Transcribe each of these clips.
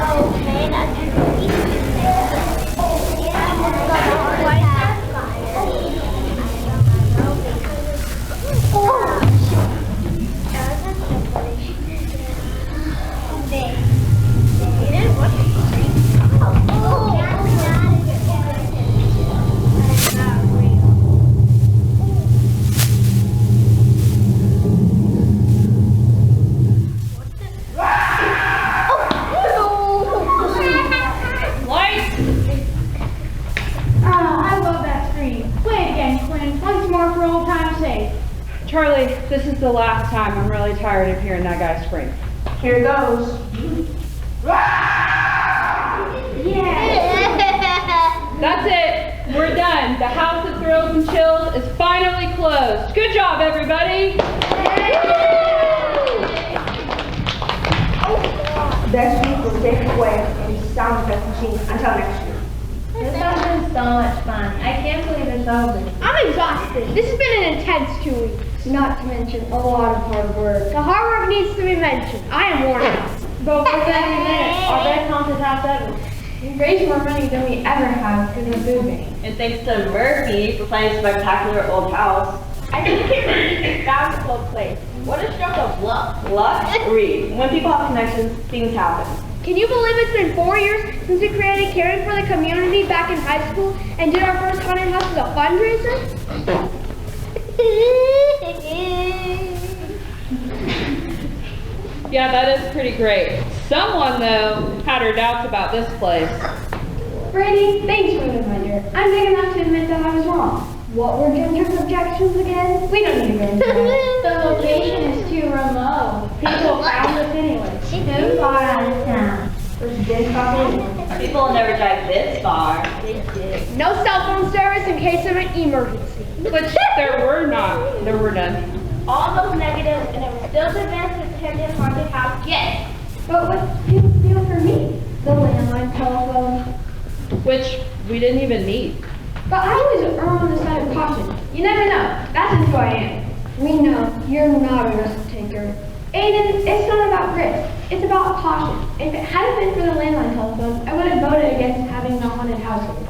Okay, that's Charlie, this is the last time. I'm really tired of hearing that guy scream. Here goes. Yeah. That's it. We're done. The House of Thrills and Chills is finally closed. Good job, everybody. This week will take away any sound effect machine until next year. This has been so much fun. I can't believe it's over. I'm exhausted. This has been an intense 2 weeks. Not to mention a lot of hard work. The hard work needs to be mentioned. I am worn out. But for 30 minutes, our best haunted house ever. We raised more money than we ever have because of moving. And thanks to Murphy for playing a spectacular old house. I think it really found a cool place. What a stroke of luck. Luck? Read. When people have connections, things happen. Can you believe it's been 4 years since we created Caring for the Community back in high school and did our first haunted house as a fundraiser? Yeah, that is pretty great. Someone, though, had her doubts about this place. Brady, thanks for the reminder. I'm big enough to admit that I was wrong. What were Ginger's objections again? We don't need to go into that. The location is too remote. People found us anyway. Too far out of town. People never drive this far. No cell phone service in case of an emergency. Which there were none. All those negatives, and it was still the best attended haunted house yet. But what do you feel for me? The landline telephone. Which we didn't even need. But I always err on the side of caution. You never know. That's just who I am. We know you're not a risk taker. Aiden, it's not about risk. It's about caution. If it hadn't been for the landline telephone, I would have voted against having the haunted house here.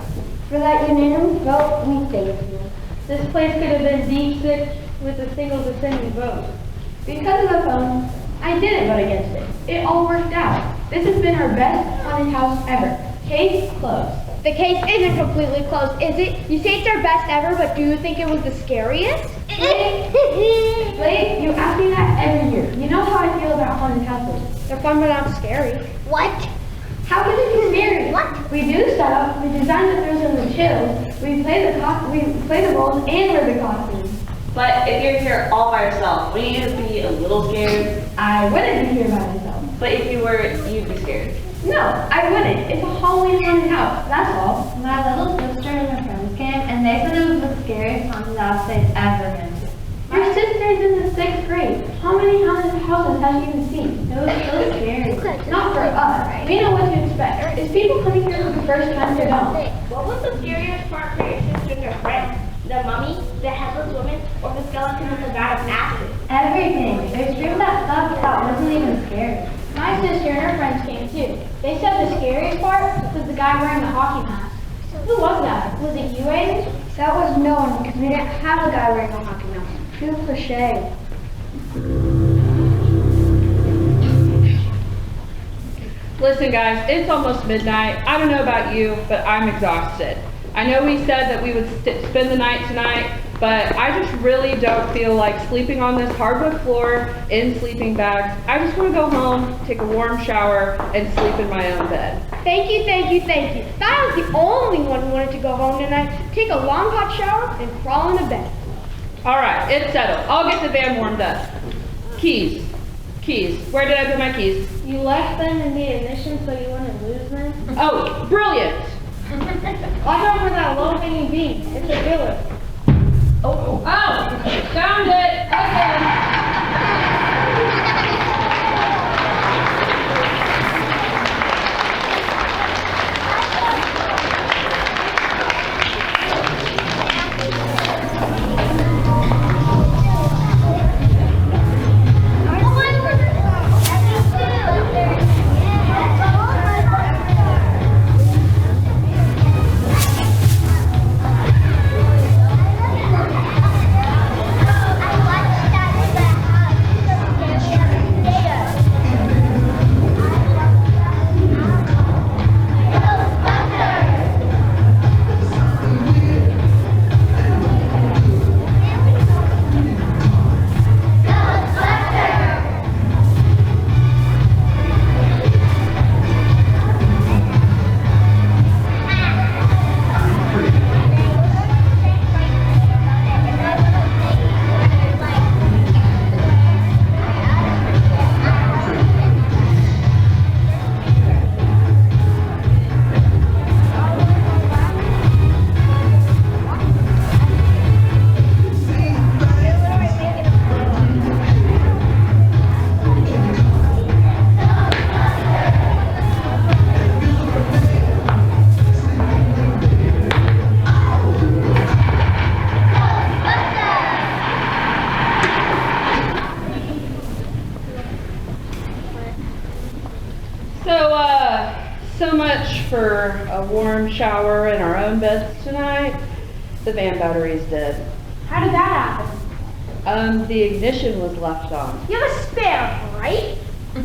For that unanimous vote, we thank you. This place could have been deep sick with a single dissenting vote. Because of the phone, I didn't vote against it. It all worked out. This has been our best haunted house ever. Case closed. The case isn't completely closed, is it? You say it's our best ever, but do you think it was the scariest? Blake, you ask me that every year. You know how I feel about haunted houses. They're fun, but not scary. What? How could it be scary? What? We do stuff. We design the thrills and the chills. We play the roles and wear the costumes. But if you're here all by yourself, wouldn't you be a little scared? I wouldn't be here by myself. But if you were, you'd be scared. No, I wouldn't. It's a Halloween haunted house. That's all. My little sister and her friends came, and they said it was the scariest haunted house they've ever been to. Your sister's in the 6th grade. How many haunted houses have you seen? It was so scary. Not for us. We know what to expect. Is people coming here for the first time to know? What was the scariest part for your sister and her friends? The mummy, the headless woman, or the skeleton in the vat of acid? Everything. They screamed that stuff that wasn't even scary. My sister and her friends came too. They said the scariest part was the guy wearing the hockey mask. Who was that? Was it you, Aiden? That was no one because we didn't have a guy wearing a hockey mask. Too cliche. Listen, guys, it's almost midnight. I don't know about you, but I'm exhausted. I know we said that we would spend the night tonight, but I just really don't feel like sleeping on this hardwood floor in sleeping bags. I just want to go home, take a warm shower, and sleep in my own bed. Thank you, thank you, thank you. If I was the only one who wanted to go home tonight, take a long hot shower, and crawl into bed. All right, it's settled. I'll get the van warmed up. Keys. Where did I put my keys? You left them in the ignition so you wouldn't lose them? Oh, brilliant. Watch out for that low hanging beam. It's a killer. Oh, found it. Okay. So much for a warm shower in our own beds tonight. The van battery's dead. How did that happen? The ignition was left on. You have a spare, right?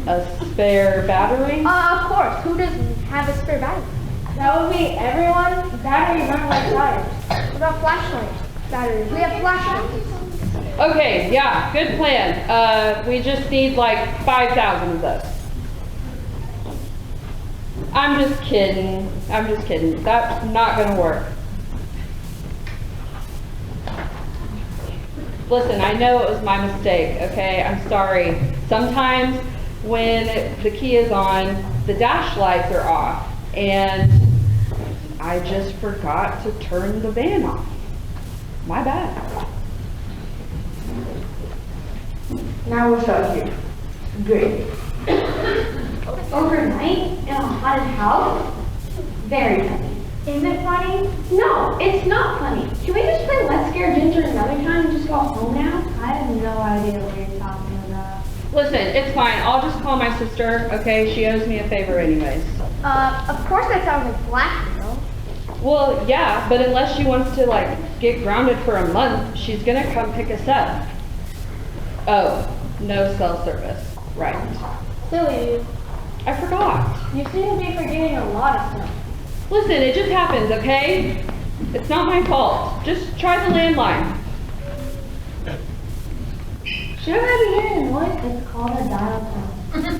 A spare battery? Of course. Who doesn't have a spare battery? That would be everyone. Batteries aren't like tires. What about flashlights? Batteries. We have flashlights. Okay, yeah, good plan. We just need like 5,000 of those. I'm just kidding. That's not gonna work. Listen, I know it was my mistake, okay? I'm sorry. Sometimes when the key is on, the dash lights are off, and I just forgot to turn the van off. My bad. Now we're stuck here. Great. Overnight in a haunted house? Very funny. Is it funny? No, it's not funny. Can we just play Let's Scare Ginger another time and just go home now? I have no idea what you're talking about. Listen, it's fine. I'll just call my sister, okay? She owes me a favor anyways. Of course that sounds like blackmail. Well, yeah, but unless she wants to, like, get grounded for a month, she's gonna come pick us up. Oh, no cell service. Right. Silly. I forgot. You seem to be forgetting a lot of stuff. Listen, it just happens, okay? It's not my fault. Just try the landline. Shouldn't I be hearing a noise? It's called a dial tone.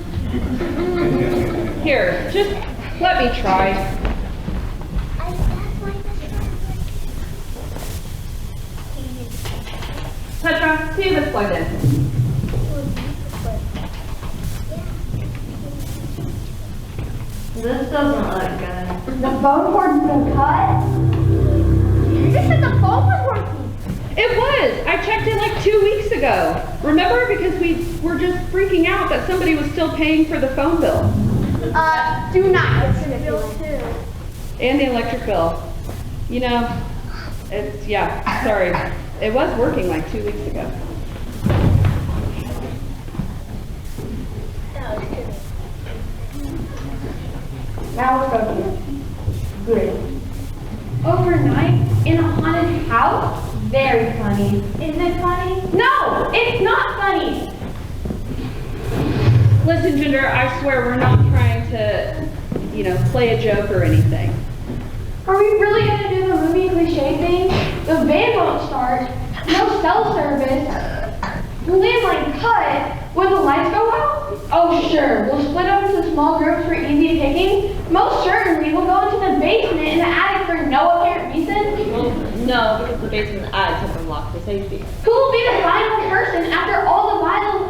Here, just let me try. Petra, see if it's plugged in. This doesn't look good. The phone cord's been cut? You just said the phone was working. It was. I checked it like 2 weeks ago. Remember? Because we were just freaking out that somebody was still paying for the phone bill. Do not listen to Bill too. And the electric bill. You know, it's, yeah, sorry. It was working like 2 weeks ago. Now we're stuck here. Great. Overnight in a haunted house? Very funny. Is it funny? No, it's not funny. Listen, Ginger, I swear we're not trying to, play a joke or anything. Are we really going to do the movie cliche thing? The van won't start, no cell service, the landline cut, will the lights go out? Oh sure, we'll split up into small groups for easy picking. Most certainly we'll go into the basement in the attic for no apparent reason. Well, no, because the basement and the attic have been locked for safety. Who will be the final person after all the bodies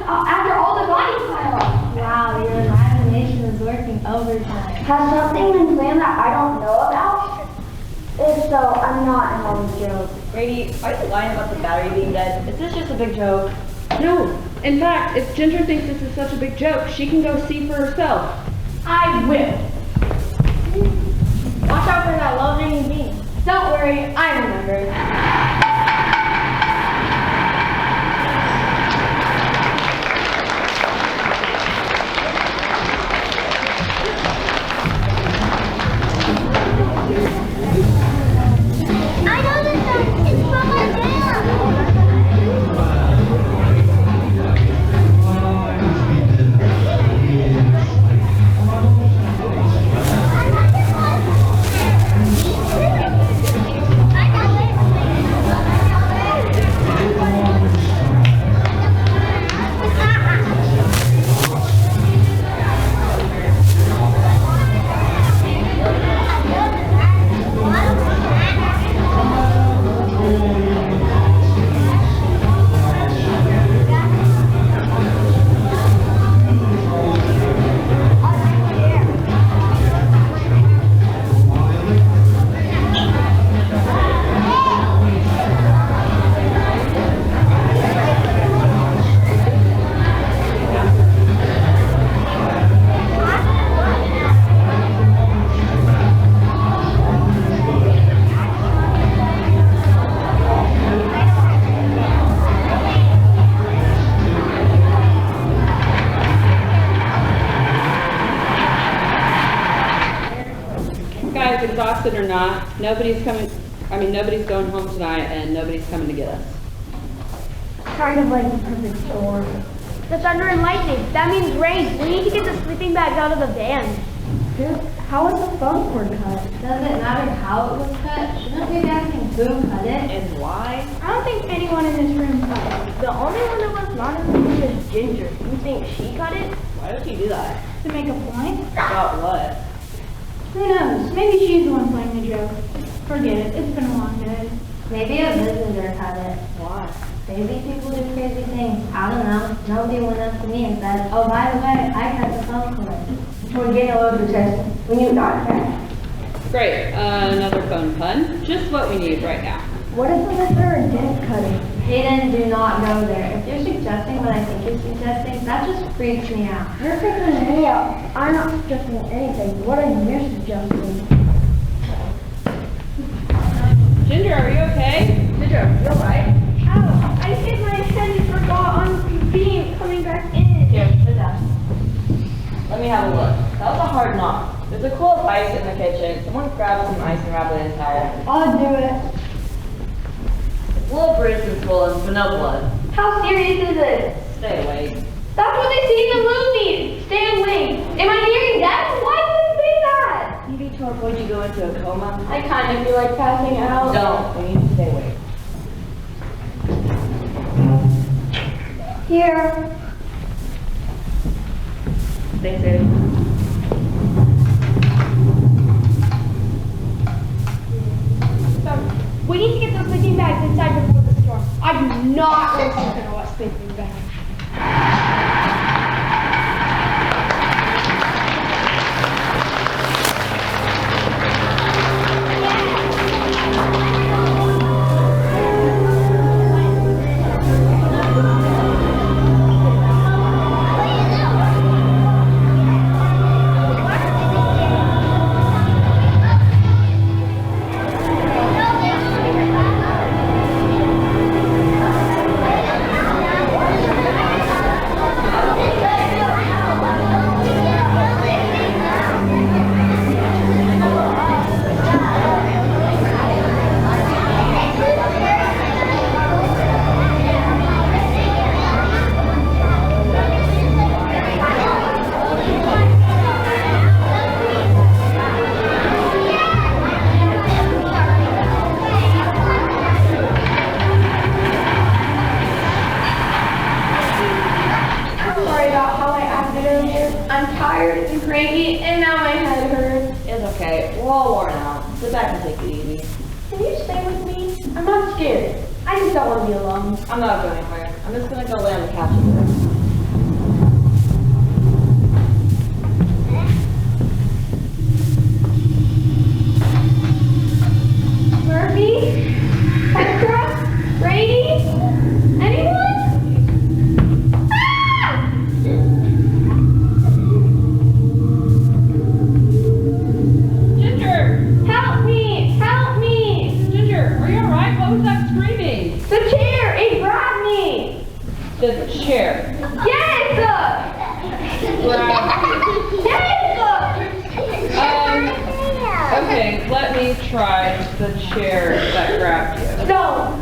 pile up? Wow, your imagination is working overtime. Has something been planned that I don't know about? If so, I'm not in on the joke. Brady, are you lying about the battery being dead? Is this just a big joke? No. In fact, if Ginger thinks this is such a big joke, she can go see for herself. I will. Watch out for that low-hanging beam. Don't worry, I remember. I know this song. It's from my dad. exhausted or not, nobody's going home tonight and nobody's coming to get us. Kind of like the perfect storm. The thunder and lightning. That means rain. We need to get the sleeping bags out of the van. Dude, how was the phone cord cut? Does it matter how it was cut? Shouldn't we be asking who cut it? And why? I don't think anyone in this room cut it. The only one that was not in the room is Ginger. You think she cut it? Why would you do that? To make a point? About what? Who knows? Maybe she's the one playing the joke. Forget it. It's been a long day. Maybe a visitor cut it. Why? Crazy people do crazy things. I don't know. Nobody went up to me and said, oh, by the way, I cut the phone cord. We're getting a little protested. We knew not that. Great, another phone pun. Just what we need right now. What if the visitor didn't cut it? Hayden, do not go there. If you're suggesting what I think you're suggesting, that just freaks me out. You're freaking me out. I'm not suggesting anything. What are you suggesting? Ginger, are you okay? Ginger, you alright? Ow! I hit my head and forgot on the beam coming back in. Here, sit down. Let me have a look. That was a hard knock. There's a cool of ice in the kitchen. Someone grab some ice and wrap it in a towel. I'll do it. It's a little bruised and swollen, but no blood. How serious is it? Stay awake. That's what they say in the movie. Stay awake. Am I nearing death? Why would they say that? You be to avoid you go into a coma? I kind of feel like passing out. Don't. We need to stay awake. Here. Stay safe. We need to get those sleeping bags inside before the storm. I do not want to sleep in a wet sleeping bag. I'm tired and cranky, and now my head hurts. It's okay. We're all worn out. Sit back and take it easy. Can you stay with me? I'm not scared. I just don't want to be alone. I'm not going anywhere. I'm just gonna go lay on the couch and rest. Murphy? Petra? Brady? Anyone? Ah! Ginger! Help me! Help me! Ginger, are you alright? What was that screaming? The chair! It grabbed me! The chair. Yes! Yes! Okay, let me try the chair that grabbed you. No!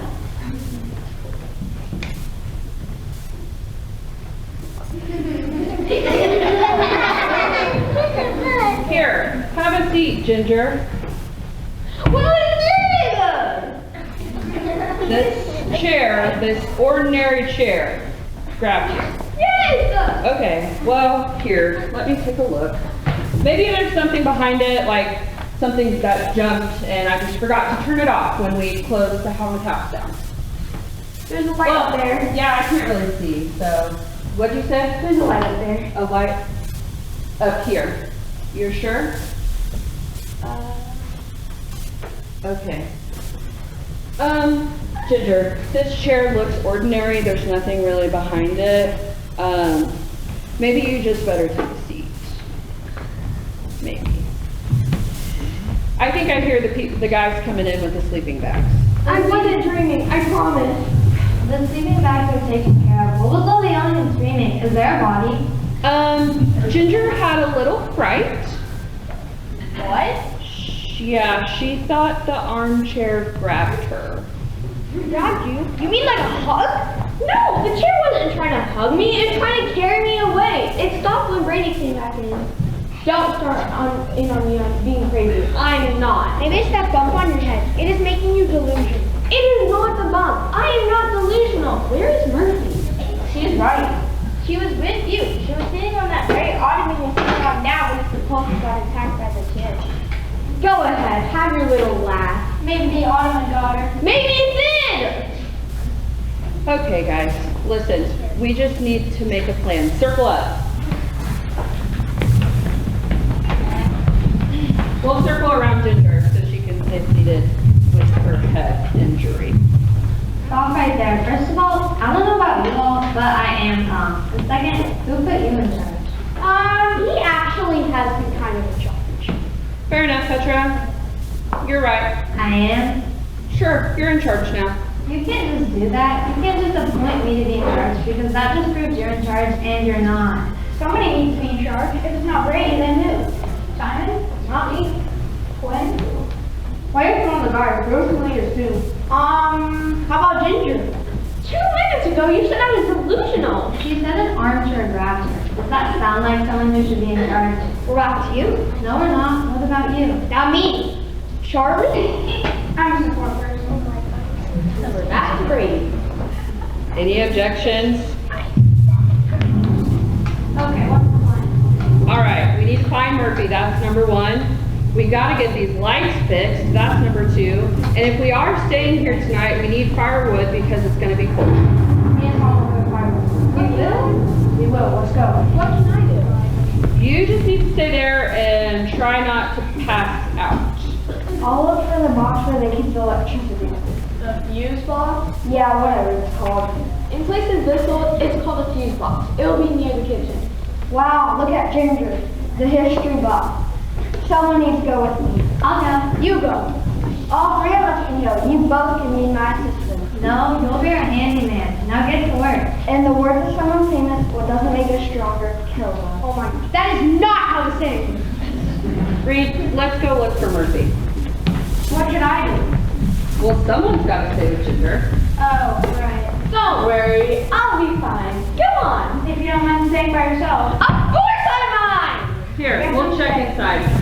Here, have a seat, Ginger. What is This chair, this ordinary chair, grabbed you. Yes! Okay, well, here, let me take a look. Maybe there's something behind it, like something that jumped and I just forgot to turn it off when we closed the house down. There's a light up there. Yeah, I can't really see, so, what'd you say? There's a light up there. A light up here. You're sure? Okay. Ginger, this chair looks ordinary. There's nothing really behind it. Maybe you just better take a seat. Maybe. I think I hear the guys coming in with the sleeping bags. I wasn't dreaming, I promise. The sleeping bags are taken care of. What was all the yelling and screaming? Is there a body? Ginger had a little fright. What? She Yeah, she thought the armchair grabbed her. Grabbed you? You mean like a hug? No, the chair wasn't trying to hug me. It was trying to carry me away. It stopped when Brady came back in. Don't start on me on being crazy. I'm not. Maybe it's that bump on your head. It is making you delusional. It is not the bump. I am not delusional. Where is Murphy? She is right. She was with you. She was sitting on that very ottoman you're sitting on now when the pulse got attacked by the chair. Go ahead, have your little laugh. Maybe the ottoman got her. Maybe it did! Okay, guys, listen. We just need to make a plan. Circle up. We'll circle around Ginger so she can stay seated with her head injury. Stop right there. First of all, I don't know about you all, but I am Tom. And second, who put you in charge? He actually has been kind of in charge. Fair enough, Petra. You're right. I am. Sure, you're in charge now. You can't just do that. You can't just appoint me to be in charge because that just proves you're in charge and you're not. Somebody needs to be in charge. If it's not Brady, then who? Simon? Not me. Gwen? Why are you on the guard? There was some leaders too. How about Ginger? 2 minutes ago you said I was delusional. She said an armchair grabbed her. Does that sound like someone who should be in charge? We're back to you. No, we're not. What about you? Now me. Charlie? I'm a support person. We're back to Brady. Any objections? Okay, what's the plan? All right, we need to find Murphy. That's number 1. We gotta get these lights fixed. That's number 2. And if we are staying here tonight, we need firewood because it's gonna be cold. Me and Tom will go fireworks. We will? We will. Let's go. What can I do? You just need to stay there and try not to pass out. I'll look for the box where they keep the electricity. The fuse box? Yeah, whatever it's called. In places this old, it's called a fuse box. It'll be near the kitchen. Wow, look at Ginger, the history buff. Someone needs to go with me. I'll go. You go. All 3 of us can go. You both can be my assistant. No, you'll be our handyman. Now get to work. In the words of someone famous, what doesn't make us stronger kills us. Oh my God. That is not how to sing. Reed, let's go look for Murphy. What should I do? Well, someone's gotta stay with Ginger. Oh, right. Don't worry, I'll be fine. Come on. If you don't mind staying by yourself. Of course I'm mine. Here, we'll check inside.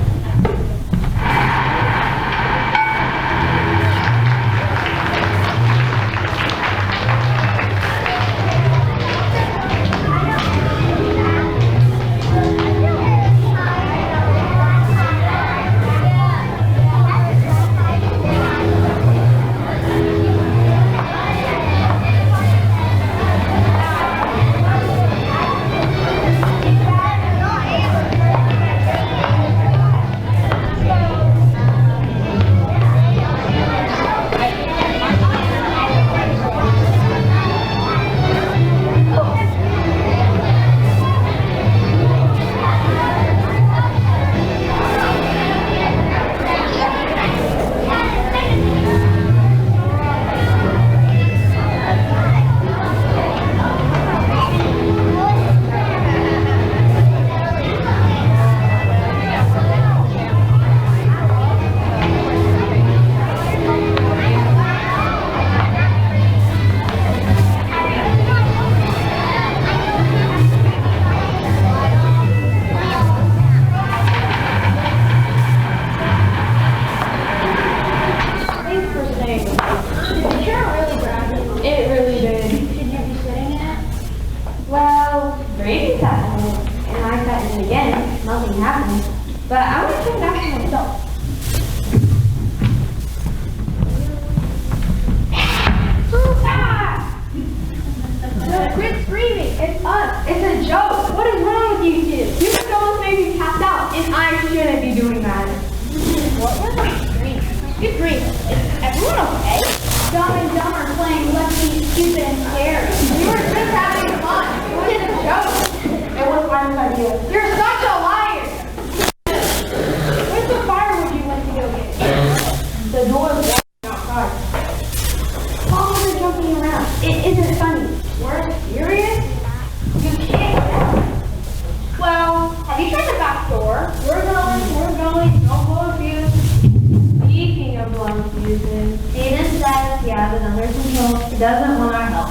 than others until he doesn't want our help.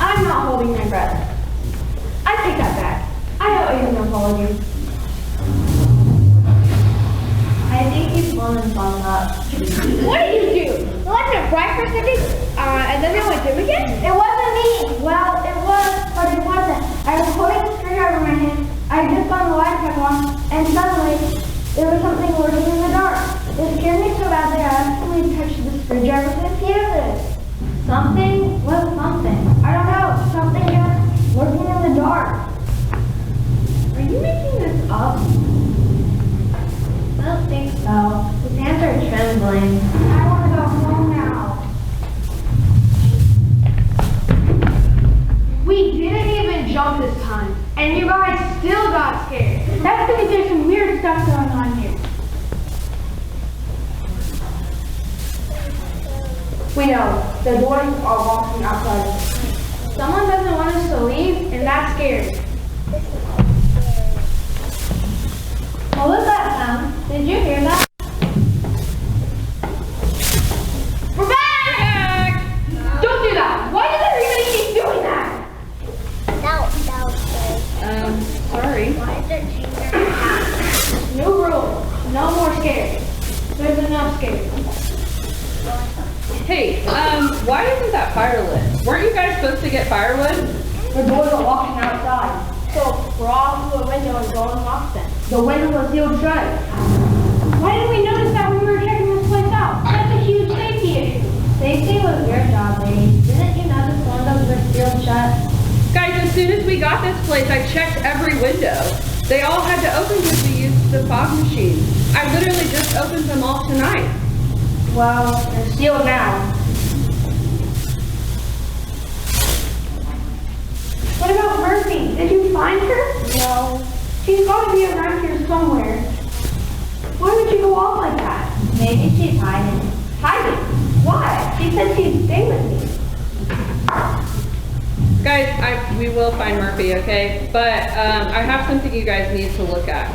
I'm not holding my breath. I take that back. I owe you an apology. I think he's blown himself up. What did you do? You left it right for a second, and then you went to him again? It wasn't me. Well, it was, but it wasn't. I was holding the screwdriver in my hand. I had just gotten the light turned on, and suddenly there was something lurking in the dark. It scared me so bad that I actually touched the screwdriver to the pieces. Something? What something? I don't know. Something just lurking in the dark. Are you making this up? I don't think so. His hands are trembling. I want to go home now. We didn't even jump this time, and you guys still got scared. That's because there's some weird stuff going on here. We know. The boys are walking outside. Someone doesn't want us to leave, and that's scary. What was that sound? Did you hear that? We're back! Don't do that! Why does everybody keep doing that? Sorry. New rule. No more scared. There's enough scared. Hey, why isn't that fire lit? Weren't you guys supposed to get firewood? The boys are walking outside. So crawl through a window and go and lock them. The window was sealed shut. Why didn't we notice that when we were checking this place out? That's a huge safety issue. Safety was your job, ladies. Didn't you notice windows were sealed shut? Guys, as soon as we got this place, I checked every window. They all had to open because we used the fog machine. I literally just opened them all tonight. Well, they're sealed now. What about Murphy? Did you find her? No. She's got to be around here somewhere. Why would you go off like that? Maybe she's hiding. Hiding? Why? She said she'd stay with me. Guys, we will find Murphy, okay? But I have something you guys need to look at.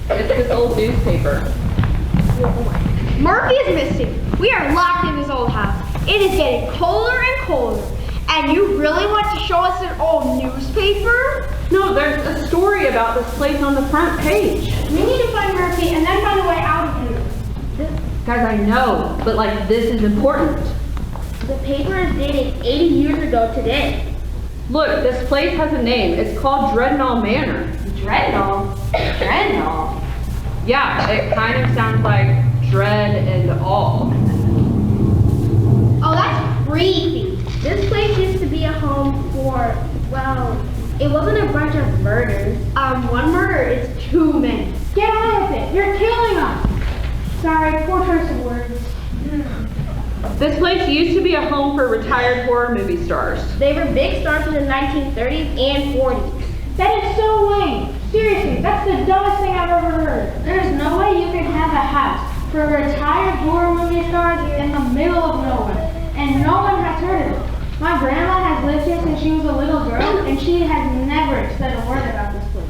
It's this old newspaper. Murphy is missing. We are locked in this old house. It is getting colder and colder. And you really want to show us an old newspaper? No, there's a story about this place on the front page. We need to find Murphy and then find a way out of here. Guys, I know, but like this is important. The paper is dated 80 years ago today. Look, this place has a name. It's called Dreadnought Manor. Dreadnought? Dreadnought? Yeah, it kind of sounds like dread and all. Oh, that's creepy. This place used to be a home for, well, it wasn't a bunch of murders. One murder is too many. Get on with it. You're killing us. Sorry, poor choice of words. This place used to be a home for retired horror movie stars. They were big stars in the 1930s and 40s. That is so lame. Seriously, that's the dumbest thing I've ever heard. There's no way you can have a house for retired horror movie stars in the middle of nowhere. And no one has heard of it. My grandma has lived here since she was a little girl, and she has never said a word about this place.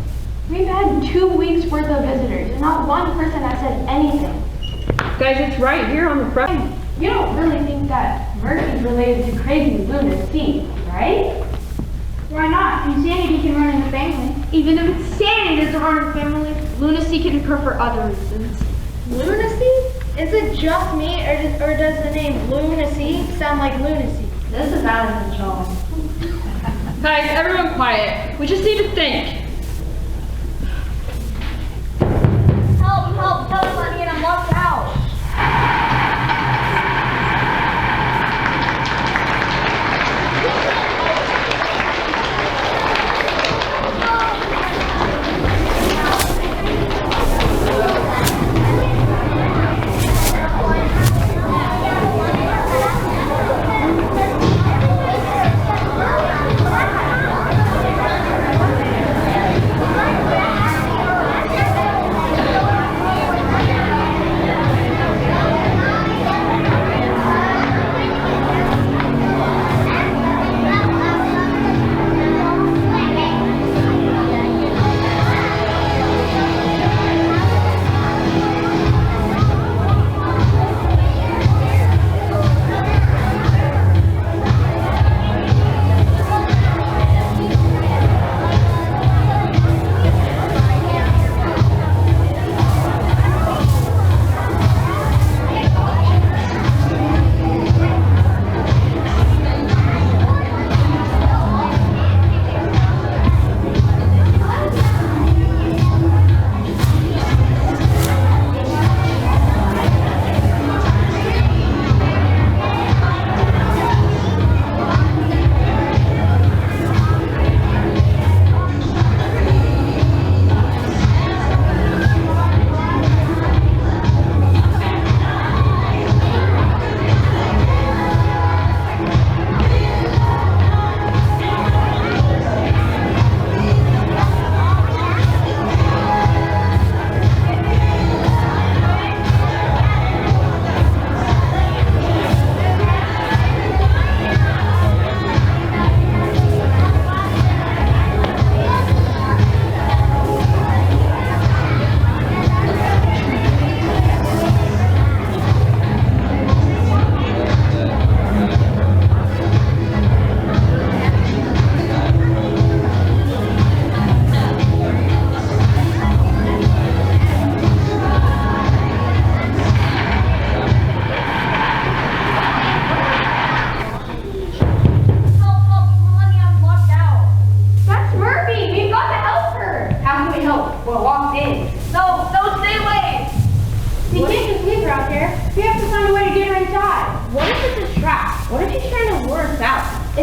We've had 2 weeks worth of visitors, and not one person has said anything. Guys, it's right here on the front. You don't really think that Murphy's related to crazy lunacy, right? Why not? Insanity can run in the family. Even if insanity doesn't run in the family, lunacy can occur for other reasons. Lunacy? Is it just me, or does the name lunacy sound like lunacy? This is out of control. Guys, everyone quiet. We just need to think. Help, someone let me in, I'm locked out.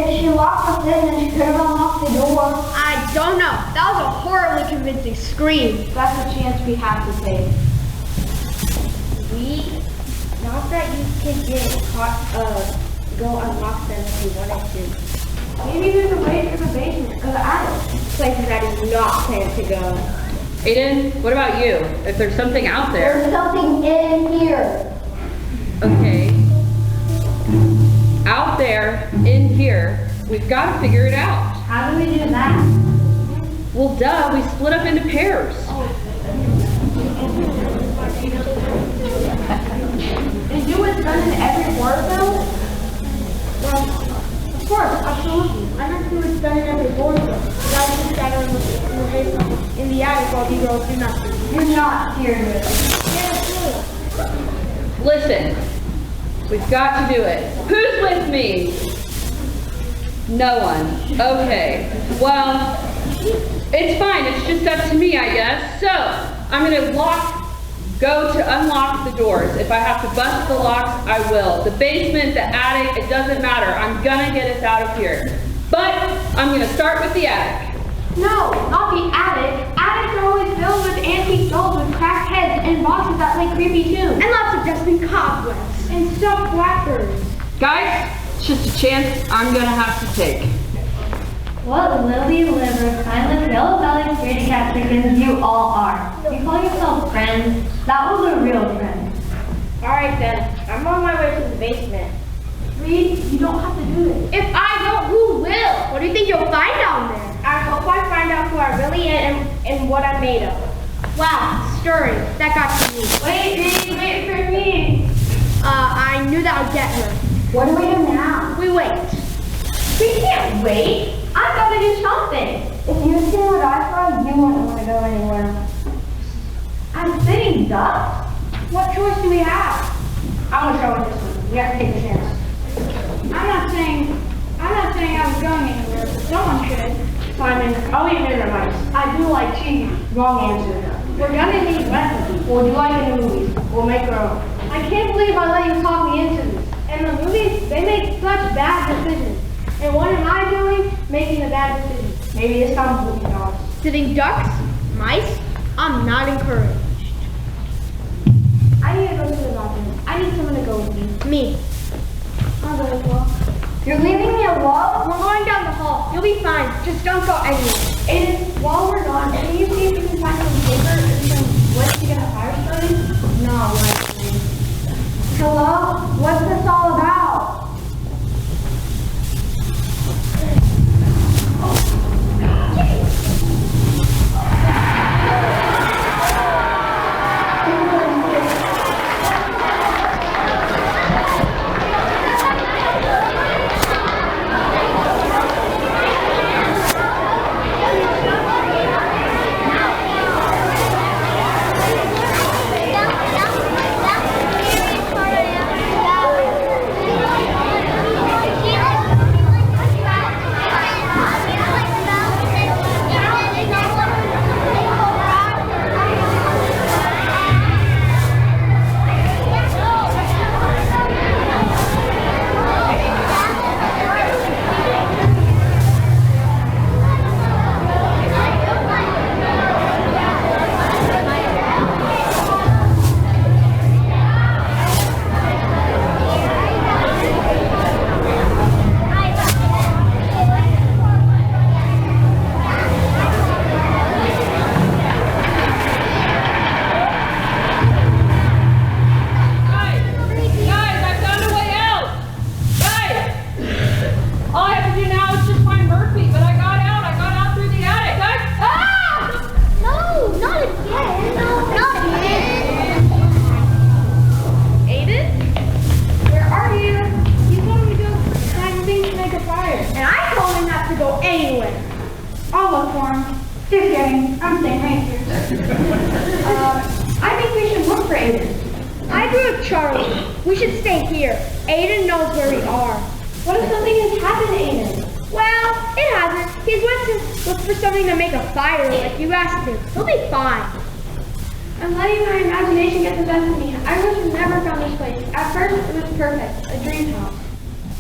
If she locked us in, then she could have unlocked the door. I don't know. That was a horribly convincing scream. That's a chance we have to take. Not that you could get caught, go unlock them if you wanted to. Maybe there's a way through the basement or the attic. Places I do not plan to go. Aiden, what about you? If there's something out there. There's something in here. Okay. Out there, in here, we've got to figure it out. How do we do that? Well, duh, we split up into pairs. And do what's done in every horror film? Well, of course, absolutely. I meant to do what's done in every horror film. Guys just scatter in the basement, in the attic while you girls do nothing. You're not serious. Listen, we've got to do it. Who's with me? No one. Okay. Well, it's fine. It's just up to me, I guess. So, I'm going to go to unlock the doors. If I have to bust the locks, I will. The basement, the attic, it doesn't matter. I'm going to get us out of here. But I'm going to start with the attic. No, not the attic. Attics are always filled with antique dolls with cracked heads and boxes that play creepy tunes. And lots of dusty cobwebs. And stuffed blackbirds. Guys, it's just a chance I'm going to have to take. What lily liver, spineless, yellow-bellied, scaredy cat chickens you all are. You call yourselves friends? That was a real friend. Alright then, I'm on my way to the basement. Reed, you don't have to do this. If I don't, who will? What do you think you'll find down there? I hope I find out who I really am and what I'm made of. Wow, stirring. That got to me. Wait, Reed, wait for me. I knew that would get her. What do we do now? We wait. We can't wait. I've got to do something. If you see what I saw, you wouldn't want to go anywhere. I'm sitting ducks. What choice do we have? I'm gonna go with this one. We have to take a chance. I'm not saying I was going anywhere, but someone should. Simon, I'll eat dinner mice. I do like cheese. Wrong answer. We're gonna need recipes. What do you like in the movies? We'll make our own. I can't believe I let you talk me into this. And the movies, they make such bad decisions. And what am I doing? Making a bad decision. Maybe this time we'll be dogs. Sitting ducks? Mice? I'm not encouraged. I need to go to the bathroom. I need someone to go with me. Me. I'll go as well. You're leaving me alone? We're going down the hall. You'll be fine. Just don't go anywhere. And while we're gone, can you see if you can find some paper and some wood to get a fire started? No, likely. Hello? What's this all about?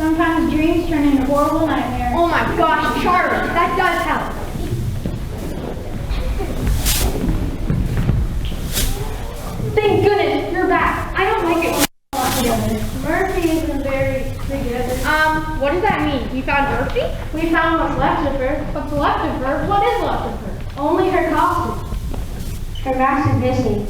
Sometimes dreams turn into horrible nightmares. Oh my gosh, Charlie, that does help. Thank goodness, you're back. I don't like it when we're all together. Murphy isn't very together. What does that mean? We found Murphy? We found what's left of her. What's left of her? What is left of her? Only her costume. Her mask is missing.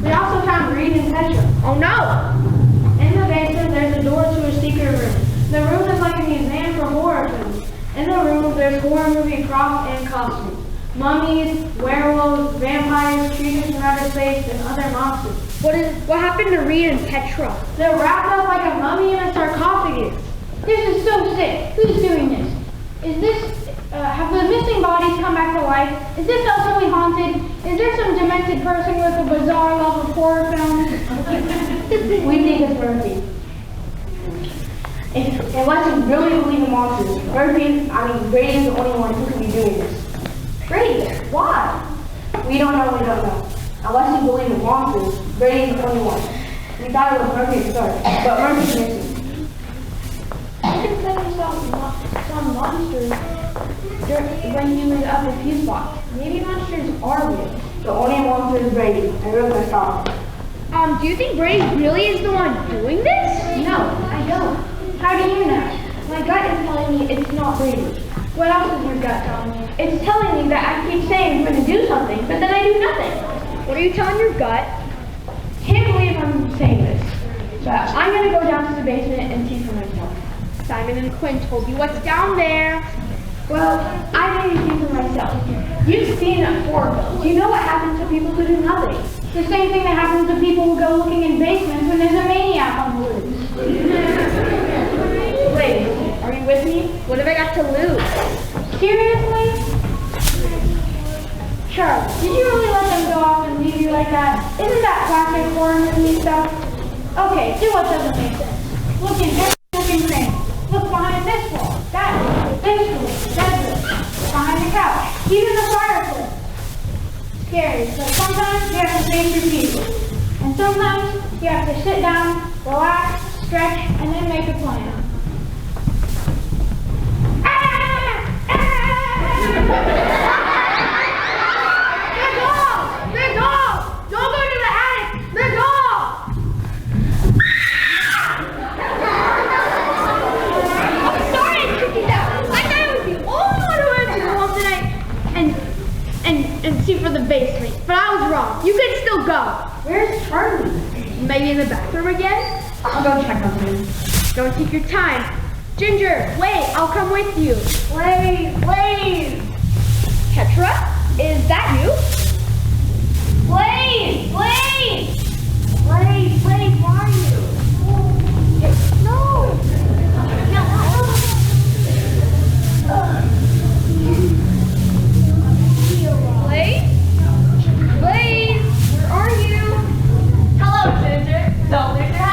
We also found Reed and Petra. Oh no! In the basement, there's a door to a secret room. The room is like a museum for horror films. In the room, there's horror movie props and costumes. Mummies, werewolves, vampires, creatures from outer space, and other monsters. What happened to Reed and Petra? They're wrapped up like a mummy in a sarcophagus. This is so sick. Who's doing this? Have the missing bodies come back to life? Is this ultimately haunted? Is there some demented person with a bizarre love of horror films? We think it's Murphy. Unless you really believe in monsters, Brady is the only one who can be doing this. Brady? Why? We don't know. Unless you believe in monsters, Brady is the only one. We thought it was Murphy at start, but Murphy's missing. I can tell you some monsters when he was up in Fuse Box. Maybe monsters are real. The only monster is Brady, and we're gonna stop. Do you think Brady really is the one doing this? No, I don't. How do you know? My gut is telling me it's not Brady. What else is your gut telling you? It's telling me that I keep saying I'm going to do something, but then I do nothing. What are you telling your gut? Can't believe I'm saying this, but I'm going to go down to the basement and see for myself. Simon and Quinn told you what's down there. Well, I didn't see for myself. You've seen horror films. You know what happens to people who do nothing. The same thing that happens to people who go looking in basements when there's a maniac on the loose. Wait, are you with me? What have I got to lose? Seriously? Charles, did you really let them go off and leave you like that? Isn't that classic horror movie stuff? Okay, do what doesn't make sense. Look in every looking frame. Look behind this wall, that wall, this room, that room, behind the couch, even the fireplace. Scary, but sometimes you have to face your fears. And sometimes you have to sit down, relax, stretch, and then make a plan. And see for the basement. But I was wrong. You can still go. Where's Charlie? Maybe in the bathroom again? I'll go check on him. Don't take your time. Ginger, wait, I'll come with you. Blaze! Petra, is that you? Blaze, why are you? No. Blaze, where are you? Hello, Ginger. Don't lose your head.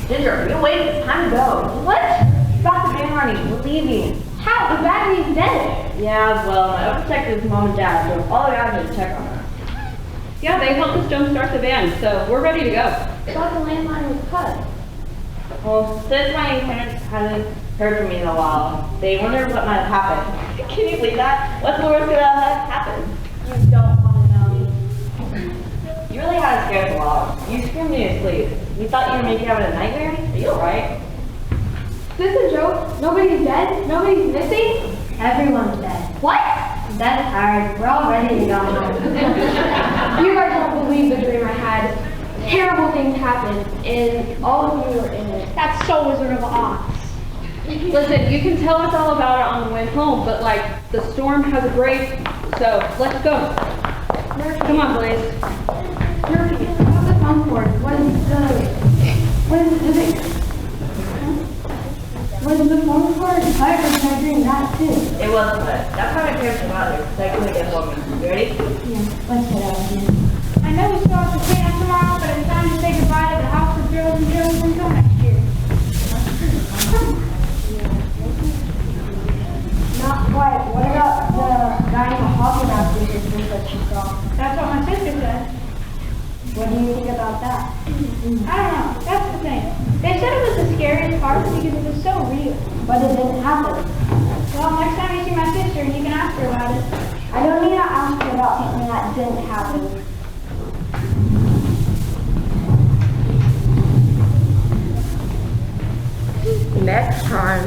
Ginger, you wait, it's time to go. What? Stop the van running, we're leaving. How? The battery's dead. Yeah, well, my overprotective mom and dad, so all I gotta do is check on her. Yeah, they helped us jumpstart the van, so we're ready to go. I thought the landline was cut. Well, since my parents hadn't heard from me in a while, they wondered what might have happened. Can you believe that? What's the worst gonna happen? You don't want to know. really had us scared a lot. You screamed in your sleep. You thought you were maybe having a nightmare? Are you alright? Is this a joke? Nobody's dead? Nobody's missing? Everyone's dead. What? That's hard. We're all ready to go home. You guys won't believe the dream I had. Terrible things happened, and all of you were in it. That's so Wizard of Oz. Listen, you can tell us all about it on the way home, but like, the storm has a break, so let's go. Come on, Blaze. Murphy, what's the phone cord? Was the phone cord cut, or did I dream that too? It wasn't cut. That's how my parents got here, so I couldn't get home. You ready? Yeah, let's head out again. I know we still have to clean up tomorrow, but it's time to say goodbye to the house for drills and drills until next year. Not quite. What about the guy in the hockey mask with his sleep that you saw? That's what my sister said. What do you think about that? I don't know. That's the thing. They said it was the scariest part because it was so real. But it didn't happen. Well, next time you see my sister, you can ask her about it. I don't need to ask you about something that didn't happen. Next time.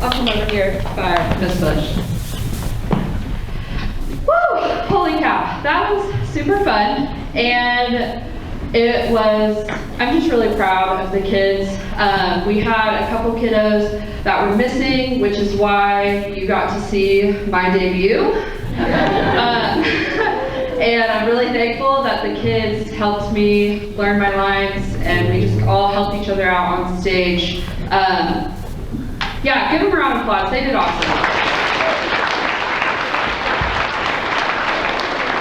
I'll come over here by Miss Bush. Woo! Holy cow, that was super fun, and I'm just really proud of the kids. We had a couple kiddos that were missing, which is why you got to see my debut. And I'm really thankful that the kids helped me learn my lines, and we just all helped each other out on stage. Yeah, give them a round of applause. They did awesome.